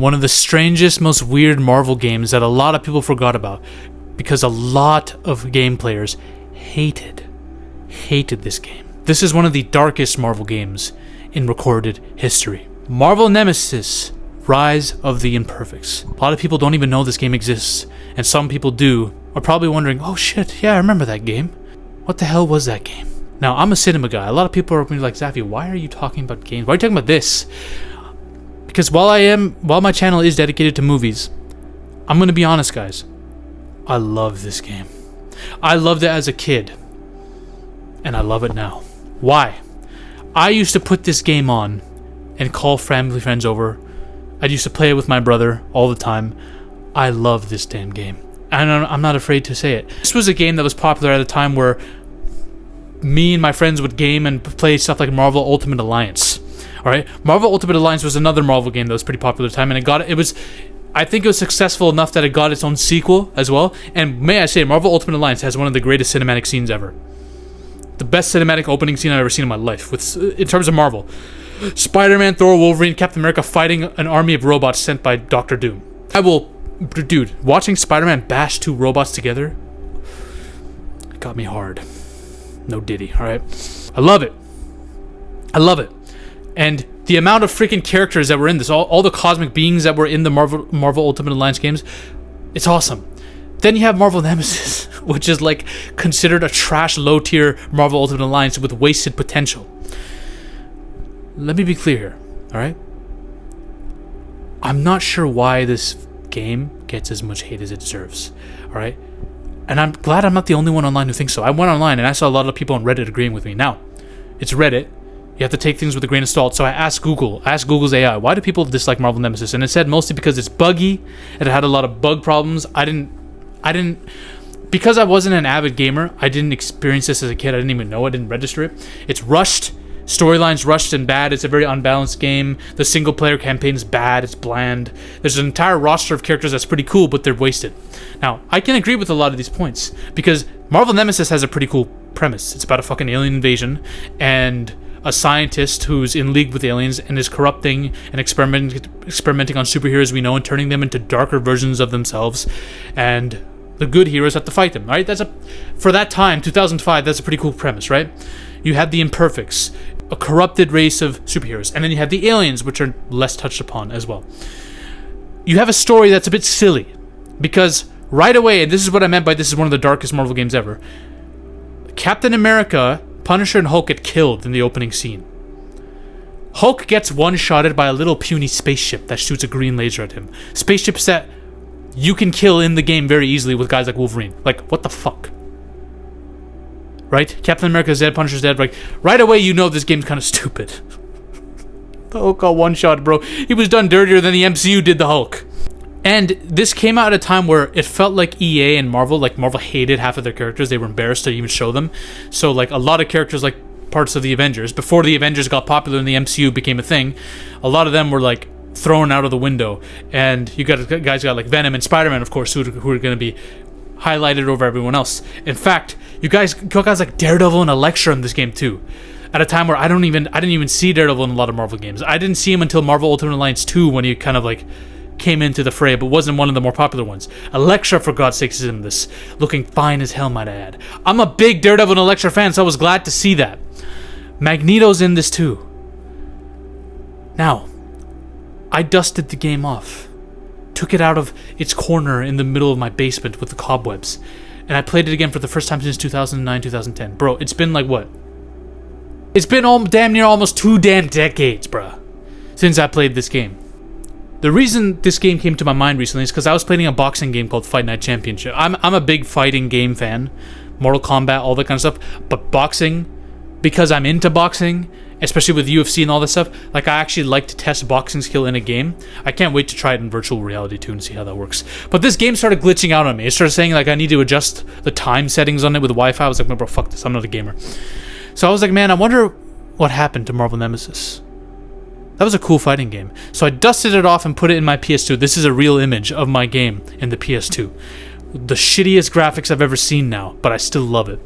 one of the strangest, most weird Marvel games that a lot of people forgot about because a lot of game players hated this game. This is one of the darkest Marvel games in recorded history. Marvel Nemesis, Rise of the Imperfects. A lot of people don't even know this game exists, and some people do, are probably wondering, oh shit, yeah, I remember that game. What the hell was that game? Now, I'm a cinema guy. A lot of people are going to be like, Zafi, why are you talking about games? Why are you talking about this? Because while my channel is dedicated to movies, I'm going to be honest, guys. I love this game. I loved it as a kid, and I love it now. Why? I used to put this game on and call family friends over. I used to play it with my brother all the time. I love this damn game. And I'm not afraid to say it. This was a game that was popular at a time where me and my friends would game and play stuff like Marvel Ultimate Alliance. Alright? Marvel Ultimate Alliance was another Marvel game that was pretty popular at the time, and I think it was successful enough that it got its own sequel as well. And may I say, Marvel Ultimate Alliance has one of the greatest cinematic scenes ever. The best cinematic opening scene I've ever seen in my life, in terms of Marvel. Spider-Man, Thor, Wolverine, Captain America fighting an army of robots sent by Dr. Doom. Dude, watching Spider-Man bash two robots together got me hard. No Diddy, alright? I love it. And the amount of freaking characters that were in this, all the cosmic beings that were in the Marvel Ultimate Alliance games, it's awesome. Then you have Marvel Nemesis, which is like considered a trash low-tier Marvel Ultimate Alliance with wasted potential. Let me be clear here, alright? I'm not sure why this game gets as much hate as it deserves, alright? And I'm glad I'm not the only one online who thinks so. I went online and I saw a lot of people on Reddit agreeing with me. Now, it's Reddit. You have to take things with a grain of salt. So I asked Google's AI, why do people dislike Marvel Nemesis? And it said mostly because it's buggy and it had a lot of bug problems. Because I wasn't an avid gamer, I didn't experience this as a kid. I didn't even know. I didn't register it. It's rushed. Storyline's rushed and bad. It's a very unbalanced game. The single player campaign is bad. It's bland. There's an entire roster of characters that's pretty cool, but they're wasted. Now, I can agree with a lot of these points because Marvel Nemesis has a pretty cool premise. It's about a fucking alien invasion and a scientist who's in league with aliens and is corrupting and experimenting on superheroes we know and turning them into darker versions of themselves, and the good heroes have to fight them, right? For that time, 2005, that's a pretty cool premise, right? You had the Imperfects, a corrupted race of superheroes, and then you have the aliens, which are less touched upon as well. You have a story that's a bit silly, because right away, and this is what I meant by this is one of the darkest Marvel games ever, Captain America, Punisher, and Hulk get killed in the opening scene. Hulk gets one-shotted by a little puny spaceship that shoots a green laser at him. Spaceships that you can kill in the game very easily with guys like Wolverine. Like, what the fuck? Right? Captain America's dead, Punisher's dead. Like, right away you know this game's kind of stupid. The Hulk got one-shot, bro. He was done dirtier than the MCU did the Hulk. And this came out at a time where it felt like EA and Marvel, like Marvel hated half of their characters. They were embarrassed to even show them. So like a lot of characters like parts of the Avengers, before the Avengers got popular and the MCU became a thing, a lot of them were like thrown out of the window. And you got guys got like Venom and Spider-Man, of course, who are going to be highlighted over everyone else. In fact, you got guys like Daredevil and Elektra in this game too. At a time where I didn't even see Daredevil in a lot of Marvel games. I didn't see him until Marvel Ultimate Alliance 2 when he kind of like came into the fray, but wasn't one of the more popular ones. Elektra, for God's sakes, is in this, looking fine as hell, might I add. I'm a big Daredevil and Elektra fan, so I was glad to see that. Magneto's in this too. Now, I dusted the game off, took it out of its corner in the middle of my basement with the cobwebs, and I played it again for the first time since 2009, 2010. Bro, it's been like what? It's been damn near almost 2 damn decades, bruh, since I played this game. The reason this game came to my mind recently is because I was playing a boxing game called Fight Night Championship. I'm a big fighting game fan, Mortal Kombat, all that kind of stuff. But boxing, because I'm into boxing, especially with UFC and all this stuff, like I actually like to test boxing skill in a game. I can't wait to try it in virtual reality too and see how that works. But this game started glitching out on me. It started saying like I need to adjust the time settings on it with Wi-Fi. I was like, no, bro, fuck this. I'm not a gamer. So I was like, man, I wonder what happened to Marvel Nemesis. That was a cool fighting game. So I dusted it off and put it in my PS2. This is a real image of my game in the PS2. The shittiest graphics I've ever seen now, but I still love it.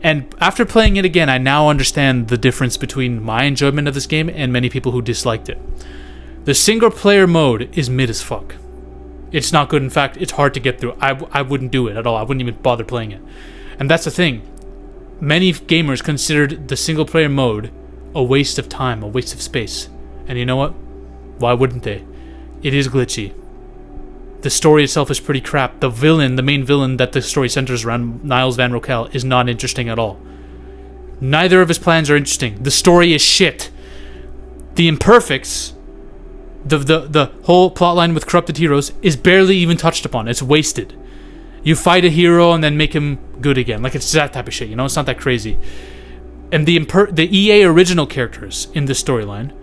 And after playing it again, I now understand the difference between my enjoyment of this game and many people who disliked it. The single player mode is mid as fuck. It's not good. In fact, it's hard to get through. I wouldn't do it at all. I wouldn't even bother playing it. And that's the thing. Many gamers considered the single player mode a waste of time, a waste of space. And you know what? Why wouldn't they? It is glitchy. The story itself is pretty crap. The main villain that the story centers around, Niles Van Rokel, is not interesting at all. Neither of his plans are interesting. The story is shit. The imperfects, the whole plotline with corrupted heroes is barely even touched upon. It's wasted. You fight a hero and then make him good again. Like, it's that type of shit, you know? It's not that crazy. And the EA original characters in this storyline,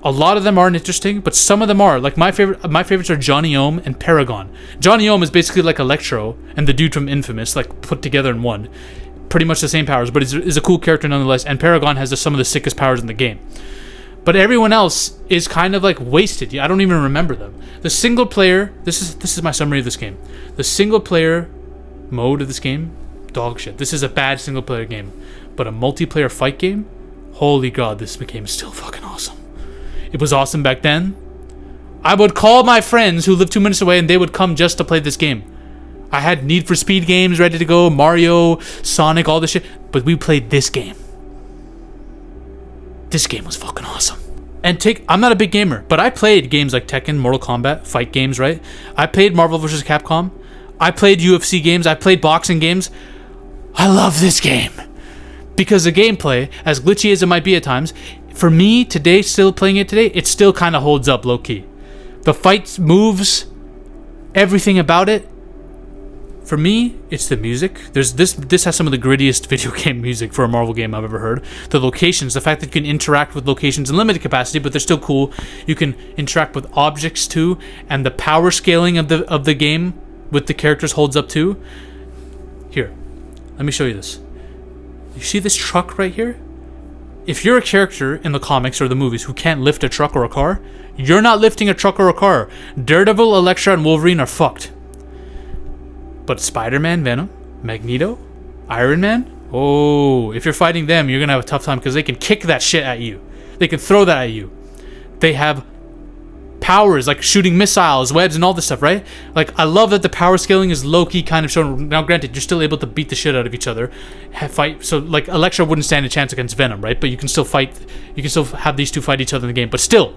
a lot of them aren't interesting, but some of them are. Like, my favorites are Johnny Ohm and Paragon. Johnny Ohm is basically like Electro and the dude from Infamous, like, put together in one. Pretty much the same powers, but is a cool character nonetheless, and Paragon has some of the sickest powers in the game. But everyone else is kind of like wasted. I don't even remember them. The single player, this is my summary of this game. The single player mode of this game, dog shit. This is a bad single player game. But a multiplayer fight game, holy god, this game is still fucking awesome. It was awesome back then. I would call my friends who lived 2 minutes away and they would come just to play this game. I had Need for Speed games ready to go, Mario, Sonic, all this shit, but we played this game. This game was fucking awesome. And I'm not a big gamer, but I played games like Tekken, Mortal Kombat, fight games, right? I played Marvel vs. Capcom. I played UFC games. I played boxing games. I love this game. Because the gameplay, as glitchy as it might be at times, for me, today, still playing it today, it still kind of holds up low-key. The fight moves, everything about it. For me, it's the music. This has some of the grittiest video game music for a Marvel game I've ever heard. The locations, the fact that you can interact with locations in limited capacity, but they're still cool. You can interact with objects too, and the power scaling of the game with the characters holds up too. Here, let me show you this. You see this truck right here? If you're a character in the comics or the movies who can't lift a truck or a car, you're not lifting a truck or a car. Daredevil, Elektra, and Wolverine are fucked. But Spider-Man, Venom, Magneto, Iron Man, oh, if you're fighting them, you're going to have a tough time because they can kick that shit at you. They can throw that at you. They have powers like shooting missiles, webs, and all this stuff, right? Like, I love that the power scaling is low-key kind of shown. Now, granted, you're still able to beat the shit out of each other, fight. So, like, Elektra wouldn't stand a chance against Venom, right? But you can still fight. You can still have these two fight each other in the game. But still,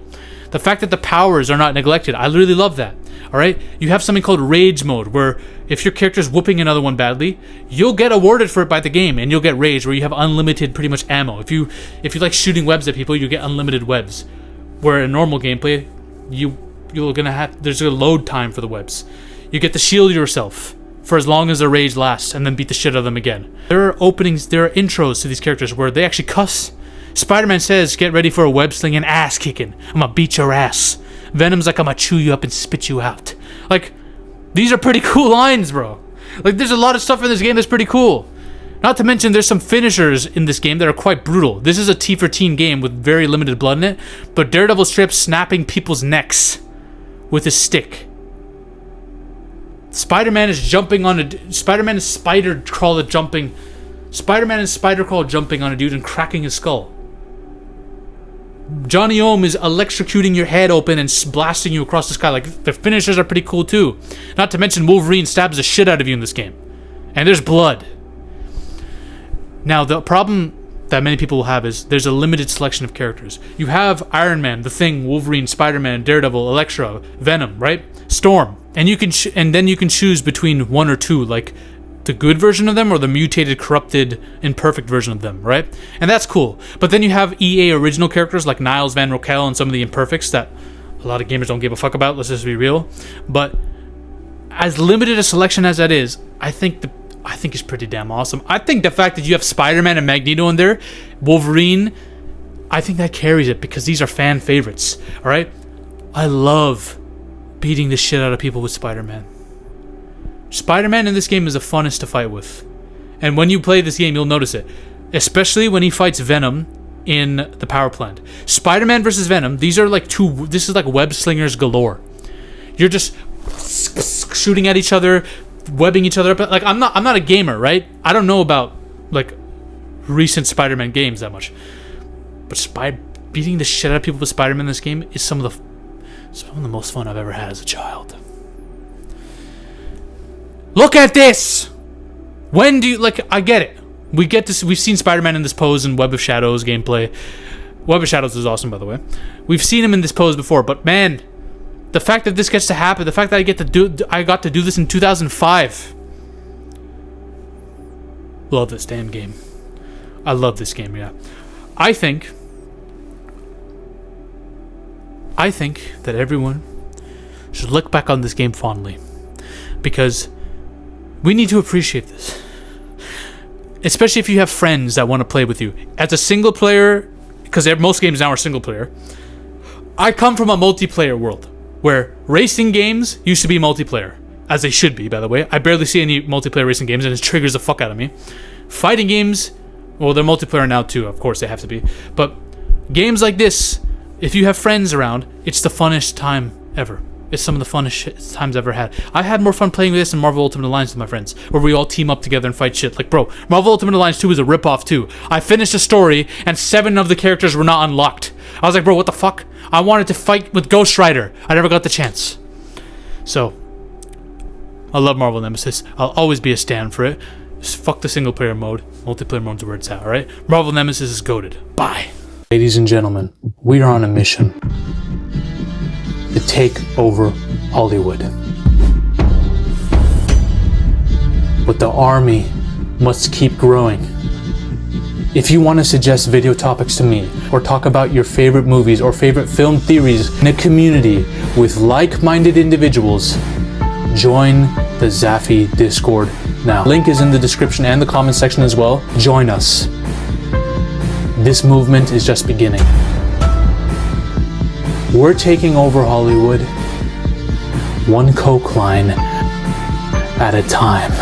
the fact that the powers are not neglected, I really love that. All right, you have something called rage mode, where if your character's whooping another one badly, you'll get awarded for it by the game, and you'll get rage, where you have unlimited, pretty much ammo. If you like shooting webs at people, you get unlimited webs. Where in normal gameplay, there's a load time for the webs. You get to shield yourself for as long as the rage lasts, and then beat the shit out of them again. There are openings, there are intros to these characters where they actually cuss. Spider-Man says, "Get ready for a web sling and ass kicking. I'm gonna beat your ass." Venom's like, "I'm gonna chew you up and spit you out." Like, these are pretty cool lines, bro. Like, there's a lot of stuff in this game that's pretty cool. Not to mention, there's some finishers in this game that are quite brutal. This is a T for teen game with very limited blood in it, but Daredevil strips snapping people's necks with his stick. Spider-Man is spider crawl jumping on a dude and cracking his skull. Johnny Ohm is electrocuting your head open and blasting you across the sky. Like, the finishers are pretty cool too. Not to mention, Wolverine stabs the shit out of you in this game. And there's blood. Now, the problem that many people will have is there's a limited selection of characters. You have Iron Man, The Thing, Wolverine, Spider-Man, Daredevil, Elektra, Venom, right? Storm. And you can and then you can choose between one or two, like the good version of them or the mutated, corrupted, imperfect version of them, right? And that's cool. But then you have EA original characters like Niles Van Rokel and some of the imperfects that a lot of gamers don't give a fuck about, let's just be real. But as limited a selection as that is, I think it's pretty damn awesome. I think the fact that you have Spider-Man and Magneto in there, Wolverine, I think that carries it because these are fan favorites, all right? I love beating the shit out of people with Spider-Man. Spider-Man in this game is the funnest to fight with. And when you play this game, you'll notice it. Especially when he fights Venom in the power plant. Spider-Man versus Venom, this is like web slingers galore. You're just shooting at each other, webbing each other up. Like, I'm not a gamer, right? I don't know about like recent Spider-Man games that much. But beating the shit out of people with Spider-Man in this game is some of the most fun I've ever had as a child. Look at this! When do you, like, I get it. We've seen Spider-Man in this pose in Web of Shadows gameplay. Web of Shadows is awesome, by the way. We've seen him in this pose before, but man, the fact that this gets to happen, the fact that I got to do this in 2005. Love this damn game. I love this game, yeah. I think that everyone should look back on this game fondly, because we need to appreciate this. Especially if you have friends that want to play with you. As a single player, because most games now are single player, I come from a multiplayer world where racing games used to be multiplayer, as they should be, by the way. I barely see any multiplayer racing games, and it triggers the fuck out of me. Fighting games, well, they're multiplayer now too, of course they have to be. But games like this, if you have friends around, it's the funnest time ever. It's some of the funnest times I've ever had. I had more fun playing this than Marvel Ultimate Alliance with my friends, where we all team up together and fight shit. Like, bro, Marvel Ultimate Alliance 2 is a ripoff too. I finished the story, and 7 of the characters were not unlocked. I was like, bro, what the fuck? I wanted to fight with Ghost Rider. I never got the chance. So, I love Marvel Nemesis. I'll always be a stan for it. Just fuck the single player mode. Multiplayer mode's where it's at, alright? Marvel Nemesis is goated. Bye. Ladies and gentlemen, we are on a mission to take over Hollywood. But the army must keep growing. If you want to suggest video topics to me, or talk about your favorite movies or favorite film theories in a community with like-minded individuals, join the Zafy Discord now. Link is in the description and the comment section as well. Join us. This movement is just beginning. We're taking over Hollywood, one coke line at a time.